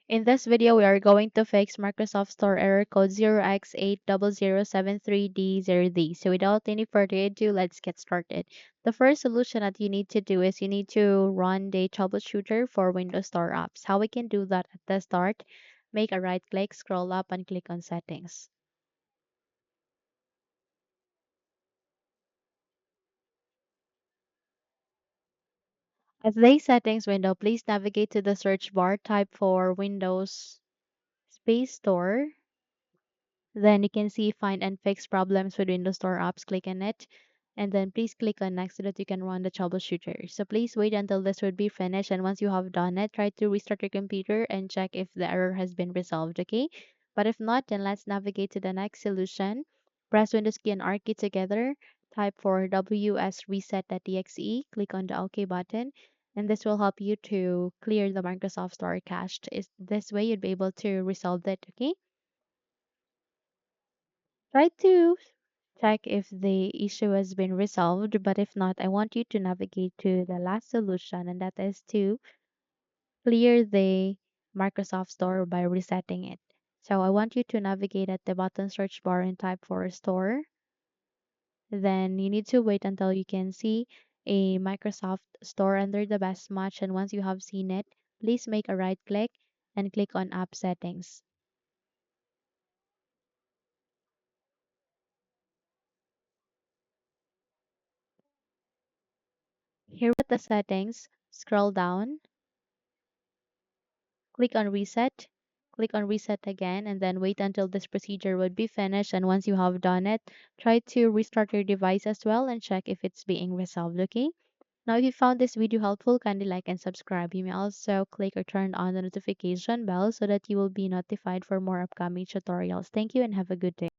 In this video, we are going to fix Microsoft Store error code 0x80073d0d. So without any further ado, let's get started. The first solution that you need to do is you need to run the troubleshooter for Windows Store apps. How we can do that at the start, make a right click, scroll up and click on settings. At the settings window, please navigate to the search bar, type for Windows Space Store. Then you can see find and fix problems with Windows Store apps. Click on it. And then please click on next so that you can run the troubleshooter. So please wait until this would be finished. And once you have done it, try to restart your computer and check if the error has been resolved. Okay. But if not, then let's navigate to the next solution. Press Windows key and R key together. Type for wsreset.exe. Click on the OK button. And this will help you to clear the Microsoft Store cache. Is this way you'd be able to resolve it. Okay. Try to check if the issue has been resolved, but if not, I want you to navigate to the last solution, and that is to clear the Microsoft Store by resetting it. So I want you to navigate at the bottom search bar and type for store. Then you need to wait until you can see a Microsoft Store under the best match, and once you have seen it, please make a right click and click on app settings. Here at the settings, scroll down. Click on reset. Click on reset again and then wait until this procedure would be finished. And once you have done it, try to restart your device as well and check if it's being resolved. Okay. Now, if you found this video helpful, kindly like and subscribe. You may also click or turn on the notification bell so that you will be notified for more upcoming tutorials. Thank you and have a good day.